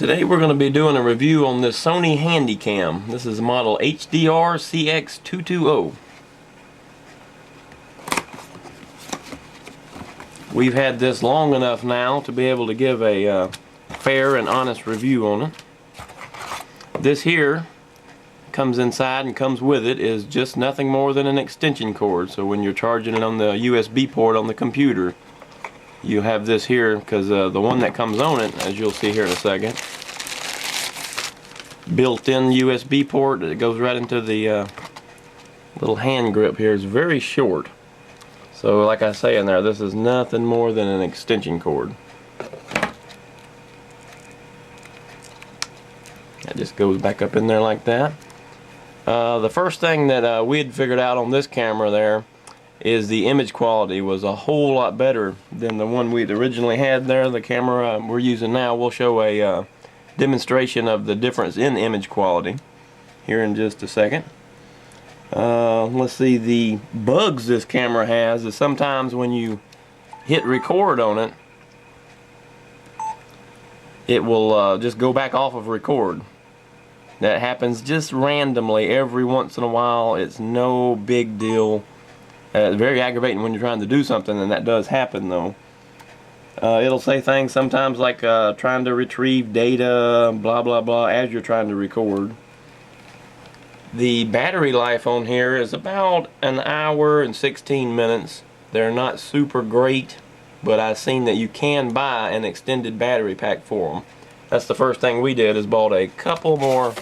Today we're going to be doing a review on this Sony Handycam. This is model HDR CX220. We've had this long enough now to be able to give a fair and honest review on it. This here comes inside and comes with it is just nothing more than an extension cord. So when you're charging it on the USB port on the computer, you have this here, because the one that comes on it, as you'll see here in a second, built-in USB port that goes right into the little hand grip here is very short. So like I say in there, this is nothing more than an extension cord. That just goes back up in there like that. The first thing that we had figured out on this camera there is the image quality was a whole lot better than the one we'd originally had there. The camera we're using now, we'll show a demonstration of the difference in image quality here in just a second. Let's see, the bugs this camera has is sometimes when you hit record on it, it will just go back off of record. That happens just randomly every once in a while. It's no big deal. It's very aggravating when you're trying to do something, and that does happen though. It'll say things sometimes like trying to retrieve data, blah blah blah, as you're trying to record. The battery life on here is about an hour and 16 minutes. They're not super great, but I've seen that you can buy an extended battery pack for them. That's the first thing we did, is bought a couple more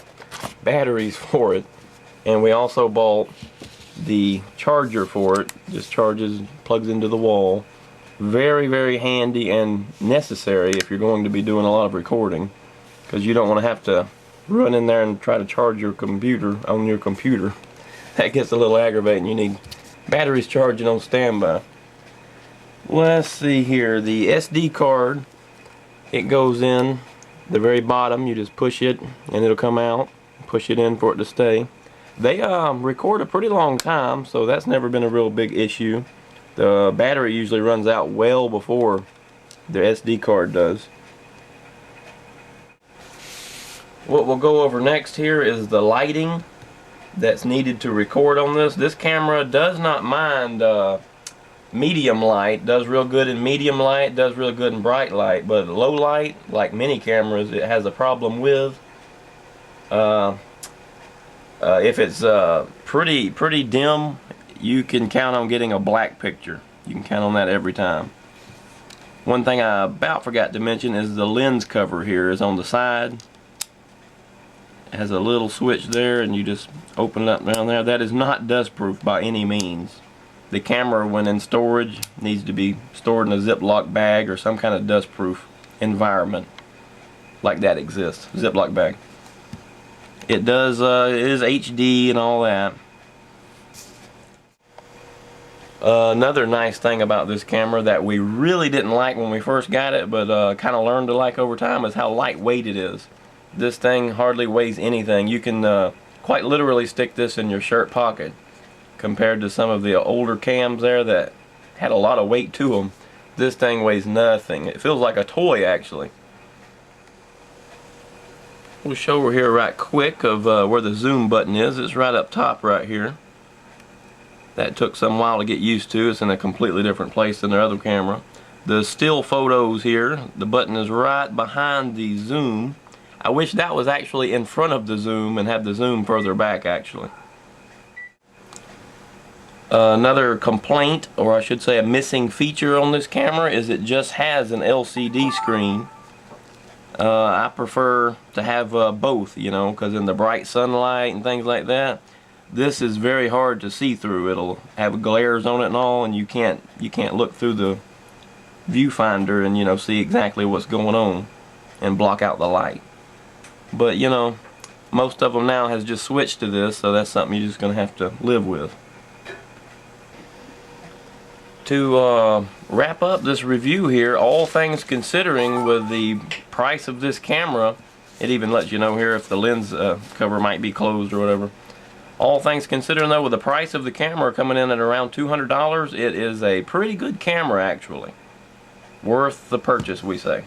batteries for it, and we also bought the charger for it. Just charges, plugs into the wall. Very, very handy and necessary if you're going to be doing a lot of recording, because you don't want to have to run in there and try to charge your computer on your computer. That gets a little aggravating. You need batteries charging on standby. Let's see here, the SD card, it goes in the very bottom. You just push it and it'll come out. Push it in for it to stay. They record a pretty long time, so that's never been a real big issue. The battery usually runs out well before the SD card does. What we'll go over next here is the lighting that's needed to record on this. This camera does not mind medium light. Does real good in medium light, does real good in bright light, but low light, like many cameras, it has a problem with. If it's pretty dim, you can count on getting a black picture. You can count on that every time. One thing I about forgot to mention is the lens cover here is on the side. It has a little switch there, and you just open it up down there. That is not dust proof by any means. The camera, when in storage, needs to be stored in a Ziploc bag or some kind of dust proof environment like that exists. Ziploc bag. It does, it is HD and all that. Another nice thing about this camera that we really didn't like when we first got it, but kind of learned to like over time, is how lightweight it is. This thing hardly weighs anything. You can quite literally stick this in your shirt pocket, compared to some of the older cams there that had a lot of weight to them. This thing weighs nothing. It feels like a toy, actually. We'll show her here right quick of where the zoom button is. It's right up top right here. That took some while to get used to. It's in a completely different place than the other camera. The still photos here, the button is right behind the zoom. I wish that was actually in front of the zoom and had the zoom further back, actually. Another complaint, or I should say a missing feature on this camera, is it just has an LCD screen. I prefer to have both, you know, because in the bright sunlight and things like that, this is very hard to see through. It'll have glares on it and all, and you can't look through the viewfinder and, you know, see exactly what's going on and block out the light. But, you know, most of them now has just switched to this, so that's something you're just going to have to live with. To wrap up this review here, all things considering, with the price of this camera, it even lets you know here if the lens cover might be closed or whatever. All things considering though, with the price of the camera coming in at around $200, it is a pretty good camera actually. Worth the purchase, we say.